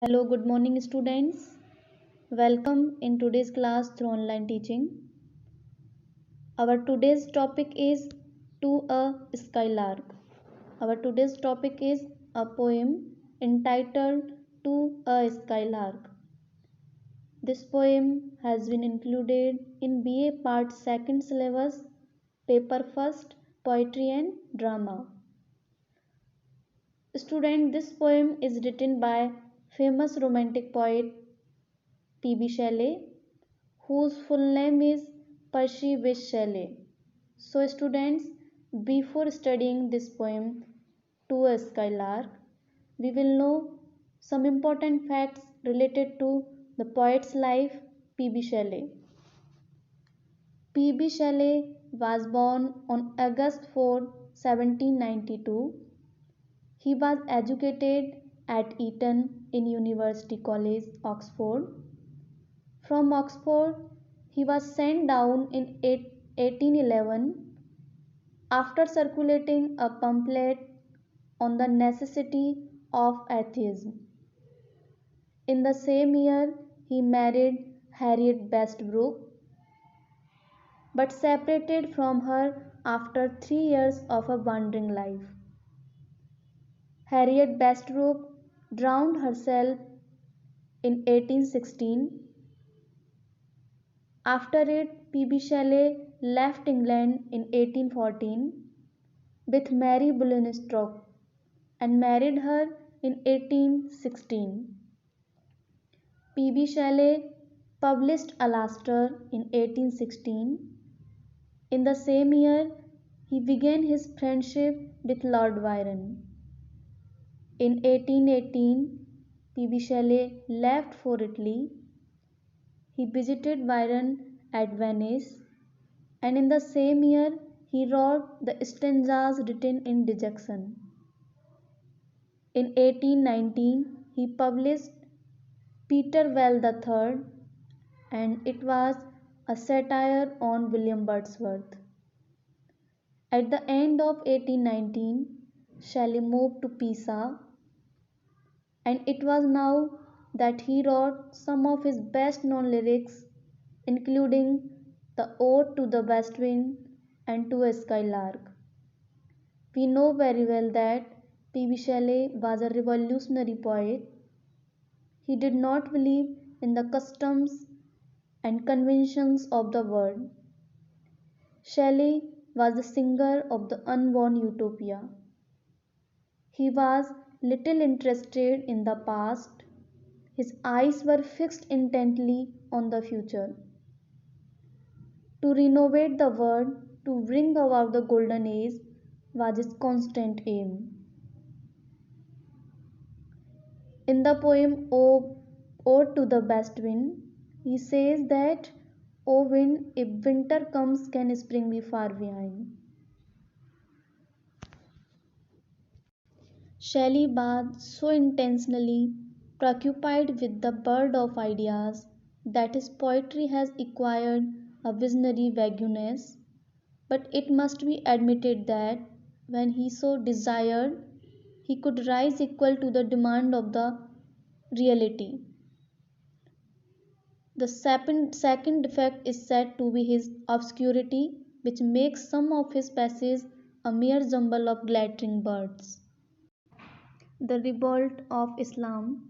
Hello, good morning, students. Welcome in today's class through online teaching. Our today's topic is To a Skylark. Our today's topic is a poem entitled To a Skylark. This poem has been included in BA Part 2nd syllabus, Paper First, Poetry and Drama. Student, this poem is written by famous romantic poet P.B. Shelley, whose full name is Percy Bysshe Shelley. So, students, before studying this poem, To a Skylark, we will know some important facts related to the poet's life, P.B. Shelley. P.B. Shelley was born on August 4, 1792. He was educated at Eton in University College, Oxford. From Oxford, he was sent down in 1811 after circulating a pamphlet on the necessity of atheism. In the same year, he married Harriet Bestbrook, but separated from her after 3 years of a wandering life. Harriet Bestbrook drowned herself in 1816. After it, P.B. Shelley left England in 1814 with Mary Wollstonecraft and married her in 1816. P.B. Shelley published Alastor in 1816. In the same year, he began his friendship with Lord Byron. In 1818, P.B. Shelley left for Italy. He visited Byron at Venice, and in the same year he wrote the stanzas written in dejection. In 1819, he published Peter Well the Third, and it was a satire on William Wordsworth. At the end of 1819, Shelley moved to Pisa, and it was now that he wrote some of his best known lyrics, including the Ode to the West Wind and To a Skylark. We know very well that P.B. Shelley was a revolutionary poet. He did not believe in the customs and conventions of the world. Shelley was the singer of the unborn utopia. He was little interested in the past. His eyes were fixed intently on the future. To renovate the world, to bring about the golden age, was his constant aim. In the poem Ode to the West Wind, he says that, O wind, if winter comes, can spring be far behind? Shelley was so intentionally preoccupied with the bird of ideas that his poetry has acquired a visionary vagueness, but it must be admitted that when he so desired, he could rise equal to the demand of the reality. The second defect is said to be his obscurity, which makes some of his passages a mere jumble of glittering birds. The Revolt of Islam,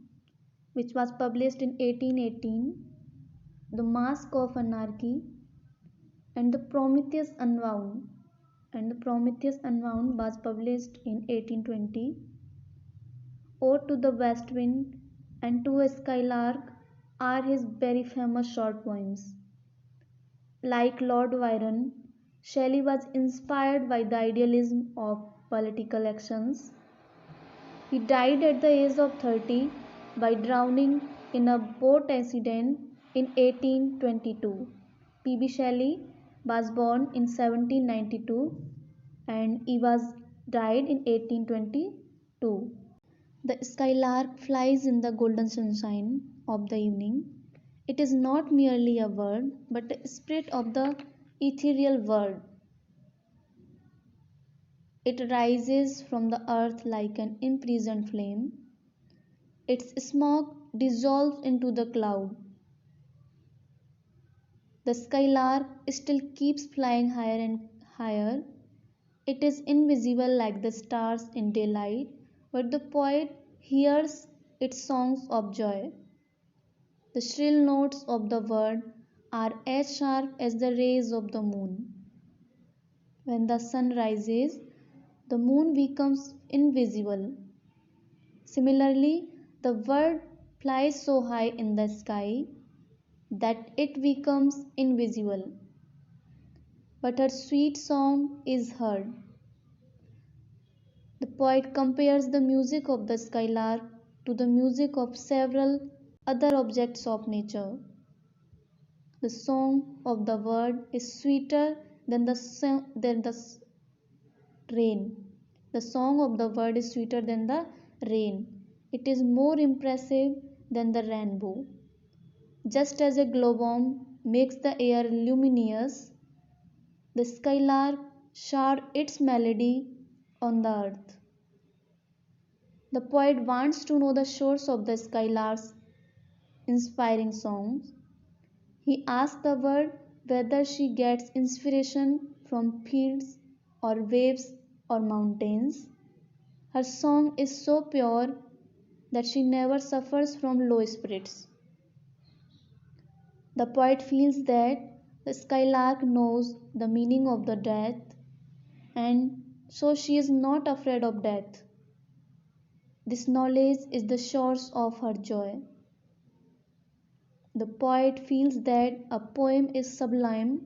which was published in 1818, The Mask of Anarchy, and The Prometheus Unbound, was published in 1820. Ode to the West Wind and To a Skylark are his very famous short poems. Like Lord Byron, Shelley was inspired by the idealism of political actions. He died at the age of 30 by drowning in a boat accident in 1822. P.B. Shelley was born in 1792 and he was died in 1822. The skylark flies in the golden sunshine of the evening. It is not merely a bird, but the spirit of the ethereal world. It rises from the earth like an imprisoned flame. Its smoke dissolves into the cloud. The skylark still keeps flying higher and higher. It is invisible like the stars in daylight, but the poet hears its songs of joy. The shrill notes of the bird are as sharp as the rays of the moon. When the sun rises, the moon becomes invisible. Similarly, the bird flies so high in the sky that it becomes invisible, but her sweet song is heard. The poet compares the music of the skylark to the music of several other objects of nature. The song of the bird is sweeter than the rain. The song of the bird is sweeter than the rain. It is more impressive than the rainbow. Just as a glowworm makes the air luminous, the skylark showers its melody on the earth. The poet wants to know the source of the skylark's inspiring songs. He asks the bird whether she gets inspiration from fields or waves or mountains. Her song is so pure that she never suffers from low spirits. The poet feels that the skylark knows the meaning of the death, and so she is not afraid of death. This knowledge is the source of her joy. The poet feels that a poem is sublime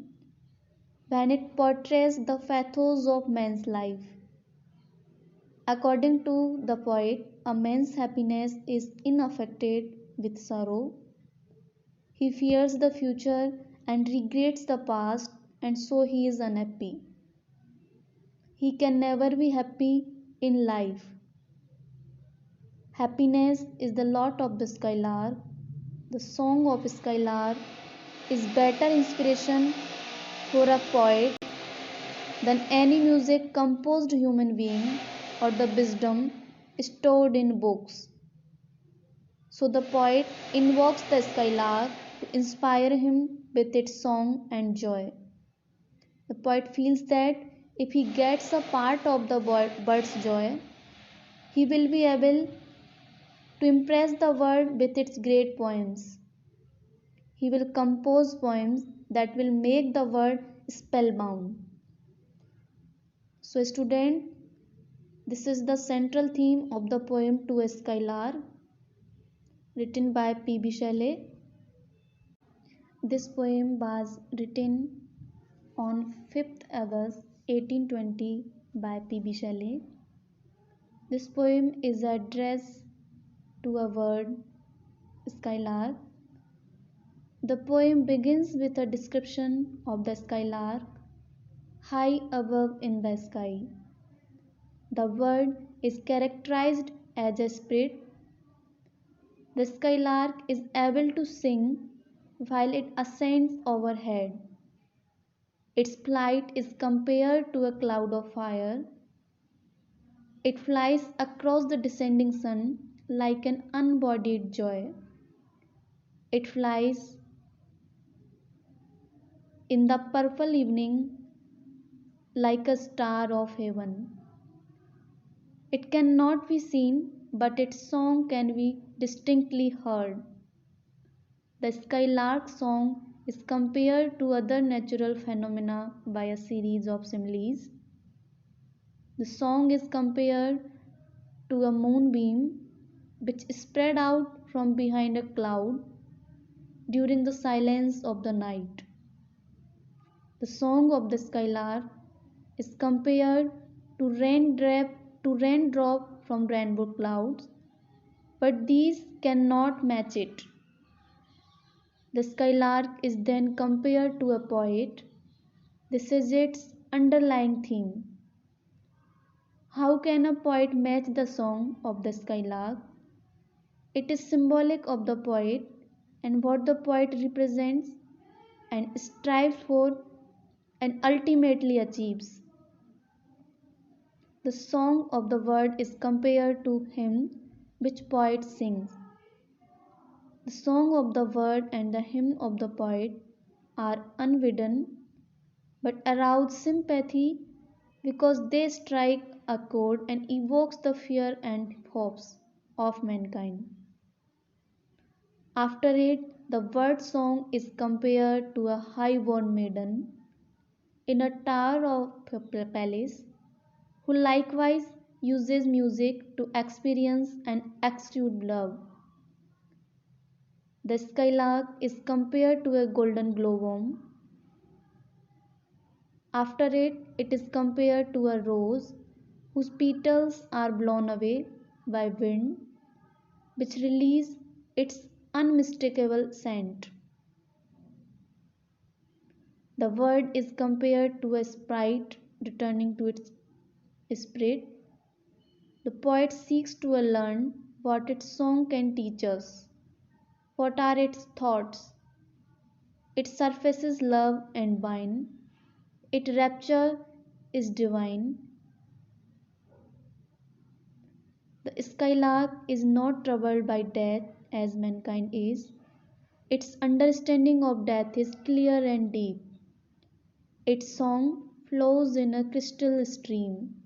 when it portrays the pathos of man's life. According to the poet, a man's happiness is unaffected with sorrow. He fears the future and regrets the past, and so he is unhappy. He can never be happy in life. Happiness is the lot of the skylark. The song of skylark is better inspiration for a poet than any music composed human being or the wisdom stored in books. So the poet invokes the skylark to inspire him with its song and joy. The poet feels that if he gets a part of the bird's joy, he will be able to impress the world with its great poems. He will compose poems that will make the world spellbound. So, student, this is the central theme of the poem To a Skylark, written by P.B. Shelley. This poem was written on 5th August 1820 by P.B. Shelley. This poem is addressed to a bird, skylark. The poem begins with a description of the skylark high above in the sky. The bird is characterized as a spirit. The skylark is able to sing while it ascends overhead. Its flight is compared to a cloud of fire. It flies across the descending sun like an unbodied joy. It flies in the purple evening like a star of heaven. It cannot be seen, but its song can be distinctly heard. The skylark's song is compared to other natural phenomena by a series of similes. The song is compared to a moonbeam which spread out from behind a cloud during the silence of the night. The song of the skylark is compared to raindrop from rainbow clouds, but these cannot match it. The skylark is then compared to a poet. This is its underlying theme. How can a poet match the song of the skylark? It is symbolic of the poet and what the poet represents and strives for and ultimately achieves. The song of the bird is compared to hymn which poet sings. The song of the word and the hymn of the poet are unbidden but arouse sympathy because they strike a chord and evokes the fear and hopes of mankind. After it, the word song is compared to a high-born maiden in a tower of a palace who likewise uses music to experience and exude love. The skylark is compared to a golden glowworm. After it, it is compared to a rose whose petals are blown away by wind, which release its unmistakable scent. The word is compared to a sprite returning to its spirit. The poet seeks to learn what its song can teach us. What are its thoughts? It surfaces love and wine. Its rapture is divine. The skylark is not troubled by death as mankind is. Its understanding of death is clear and deep. Its song flows in a crystal stream.